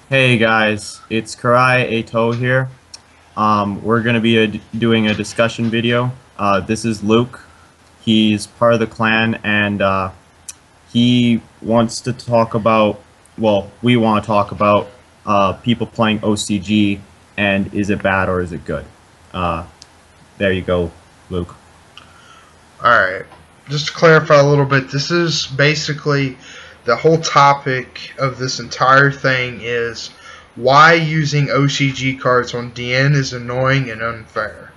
Hey guys, it's KiraiClanEighto here. We're going to be doing a discussion video. This is Luke. He's part of the clan and he wants to talk about, well, we want to talk about people playing OCG and is it bad or is it good? Uh, there you go, Luke. Alright, just to clarify a little bit, this is basically the whole topic of this entire thing is why using OCG cards on DN is annoying and unfair.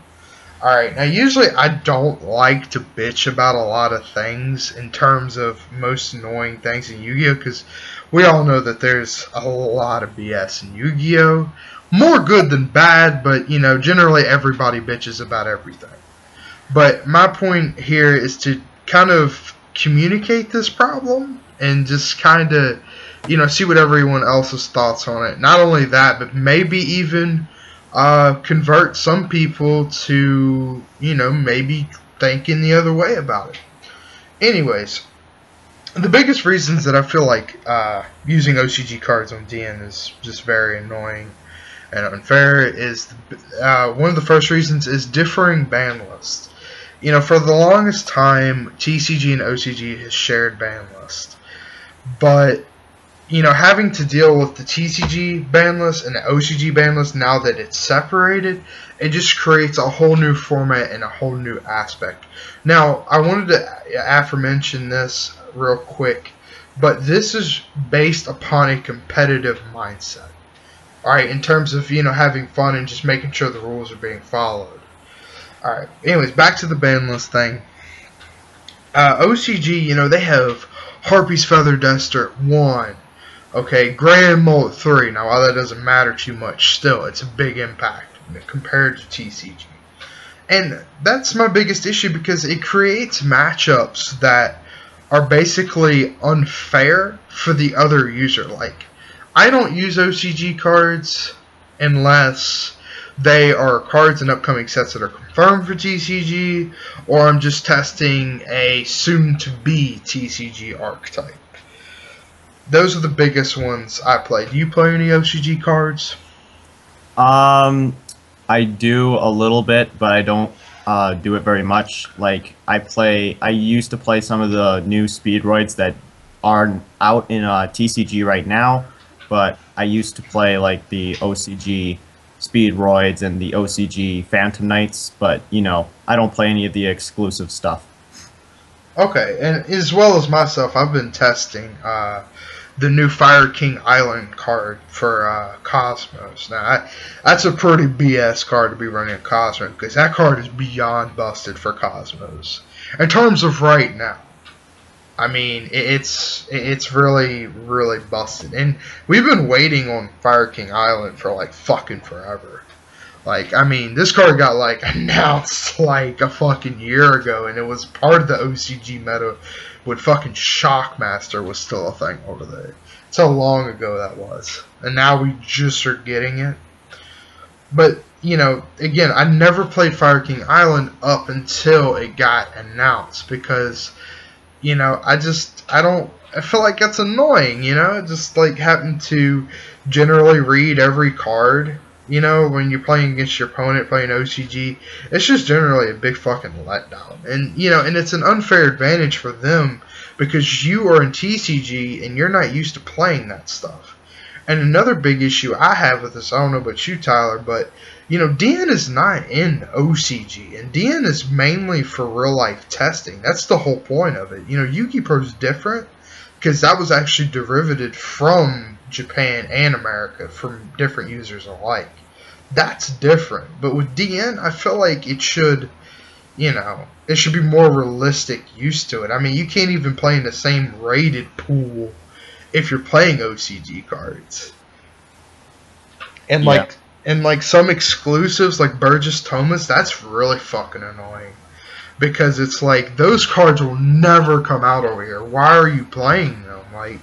Alright, now usually I don't like to bitch about a lot of things in terms of most annoying things in Yu-Gi-Oh! Because we all know that there's a lot of BS in Yu-Gi-Oh! More good than bad, but you know, generally everybody bitches about everything. But my point here is to kind of communicate this problem and just kind of, see what everyone else's thoughts on it. Not only that, but maybe even convert some people to, maybe thinking the other way about it. Anyways, the biggest reasons that I feel like using OCG cards on DN is just very annoying and unfair is one of the first reasons is differing ban lists. For the longest time, TCG and OCG has shared ban lists. But, having to deal with the TCG ban list and the OCG ban list now that it's separated, it just creates a whole new format and a whole new aspect. Now, I wanted to aforemention this real quick, but this is based upon a competitive mindset. Alright, in terms of, having fun and just making sure the rules are being followed. Alright, anyways, back to the ban list thing. OCG, they have Harpy's Feather Duster at 1. Okay, Grand Mole at 3. Now, while that doesn't matter too much, still, it's a big impact compared to TCG. And that's my biggest issue because it creates matchups that are basically unfair for the other user. Like, I don't use OCG cards unless they are cards in upcoming sets that are confirmed for TCG, or I'm just testing a soon-to-be TCG archetype. Those are the biggest ones I play. Do you play any OCG cards? I do a little bit, but I don't do it very much. Like I used to play some of the new speedroids that are out in TCG right now, but I used to play like the OCG speedroids and the OCG Phantom Knights, but I don't play any of the exclusive stuff. Okay, and as well as myself, I've been testing the new Fire King Island card for Cosmos. Now, that's a pretty BS card to be running a Cosmos, because that card is beyond busted for Cosmos. In terms of right now, I mean, it's really, really busted. And we've been waiting on Fire King Island for, like, fucking forever. Like, I mean, this card got, like, announced, like, a fucking year ago, and it was part of the OCG meta when fucking Shockmaster was still a thing over there. That's how long ago that was. And now we just are getting it. But, again, I never played Fire King Island up until it got announced, because I feel like that's annoying, just like having to generally read every card, when you're playing against your opponent, playing OCG. It's just generally a big fucking letdown. And, and it's an unfair advantage for them because you are in TCG and you're not used to playing that stuff. And another big issue I have with this, I don't know about you, Tyler, but DN is not in OCG, and DN is mainly for real life testing. That's the whole point of it. Yu-Gi Pro is different because that was actually derivated from Japan and America from different users alike. That's different. But with DN, I feel like it should, it should be more realistic use to it. I mean, you can't even play in the same rated pool if you're playing OCG cards. And Yeah. like some exclusives like Burgess Thomas, that's really fucking annoying. Because it's like those cards will never come out over here. Why are you playing them? Like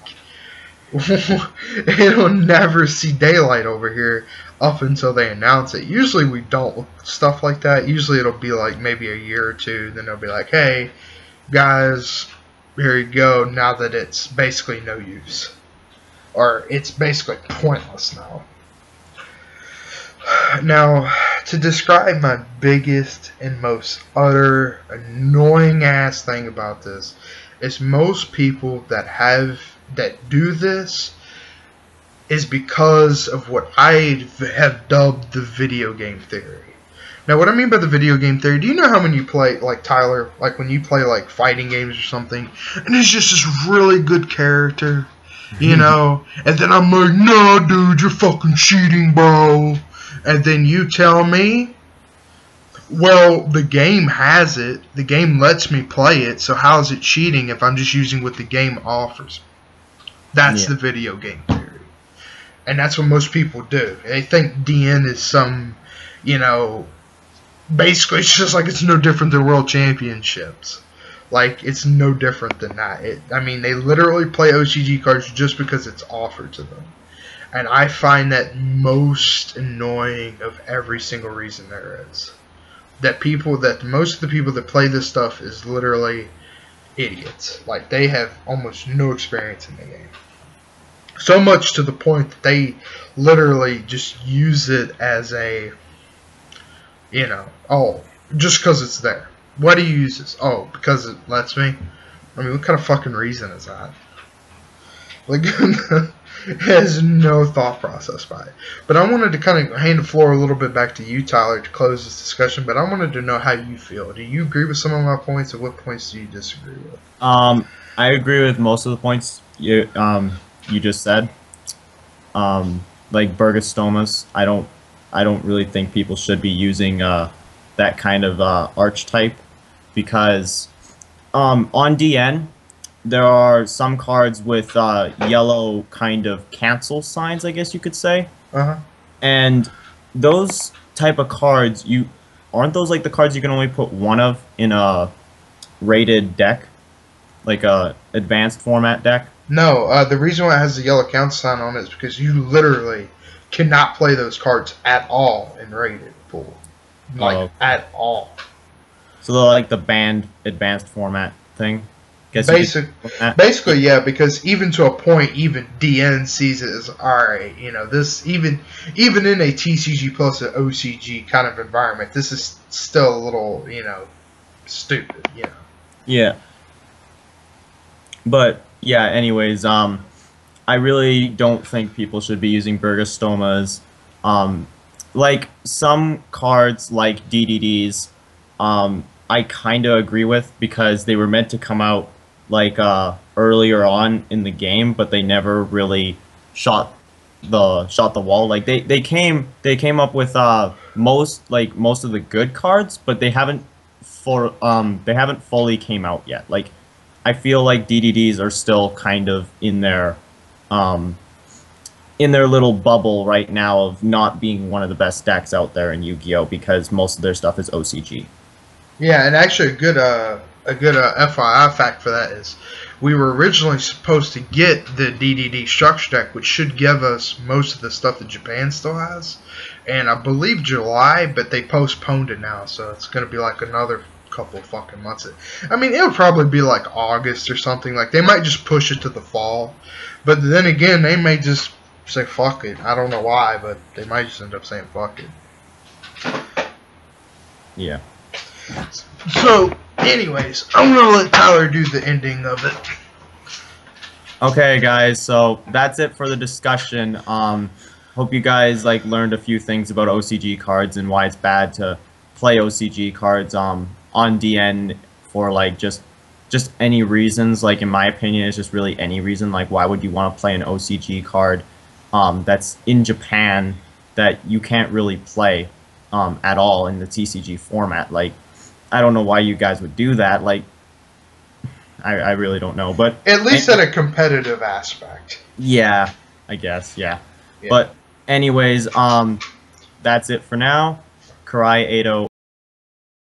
it'll never see daylight over here up until they announce it. Usually we don't with stuff like that. Usually it'll be like maybe a year or two, then they'll be like, hey guys, here you go, now that it's basically no use. or it's basically pointless now. Now, to describe my biggest and most utter annoying ass thing about this is most people that do this is because of what I have dubbed the video game theory. Now, what I mean by the video game theory, do you know how when you play, like Tyler, like when you play like fighting games or something, and it's just this really good character, you know, and then I'm like, no, dude, you're fucking cheating, bro. And then you tell me, well, the game has it. The game lets me play it, so how is it cheating if I'm just using what the game offers? That's the video game theory. And that's what most people do. They think DN is some, you know, basically it's just like it's no different than World Championships. Like, it's no different than that. I mean, they literally play OCG cards just because it's offered to them. And I find that most annoying of every single reason there is. That most of the people that play this stuff is literally idiots. Like, they have almost no experience in the game. So much to the point that they literally just use it as a, you know, oh, just because it's there. Why do you use this? Oh, because it lets me? I mean, what kind of fucking reason is that? Like, it has no thought process by it. But I wanted to kind of hand the floor a little bit back to you, Tyler, to close this discussion. But I wanted to know how you feel. Do you agree with some of my points, or what points do you disagree with? I agree with most of the points you just said. Like Burgostomas, I don't really think people should be using that kind of archetype, because on DN there are some cards with yellow kind of cancel signs, I guess you could say. And those type of cards, aren't those like the cards you can only put one of in a rated deck, like a advanced format deck? No, the reason why it has the yellow cancel sign on it is because you literally cannot play those cards at all in rated pool. Like, at all. So they're like the banned advanced format thing? Basically, yeah, because even to a point, even DN sees it as, alright, you know, this, even in a TCG plus an OCG kind of environment, this is still a little, you know, stupid, you know. Yeah. But, yeah, anyways, I really don't think people should be using Burgostomas. Like, some cards, like DDDs, I kind of agree with, because they were meant to come out, like, earlier on in the game, but they never really shot the wall. Like, they came up with most of the good cards, but they haven't fully came out yet. Like, I feel like DDDs are still kind of in their little bubble right now of not being one of the best decks out there in Yu-Gi-Oh, because most of their stuff is OCG. Yeah, and actually a good FYI fact for that is we were originally supposed to get the DDD structure deck, which should give us most of the stuff that Japan still has, and I believe July, but they postponed it now, so it's going to be like another couple of fucking months. I mean, it'll probably be like August or something. Like, they might just push it to the fall, but then again, they may just say fuck it. I don't know why, but they might just end up saying fuck it. Yeah. So, anyways, I'm going to let Tyler do the ending of it. Okay, guys, so that's it for the discussion. Hope you guys learned a few things about OCG cards and why it's bad to play OCG cards on DN for just any reasons. Like, in my opinion, it's just really any reason. Like, why would you want to play an OCG card that's in Japan that you can't really play at all in the TCG format? Like, I don't know why you guys would do that. Like, I really don't know. But at least at a competitive aspect. Yeah, I guess, yeah. But anyways, that's it for now. KiraiClanEighto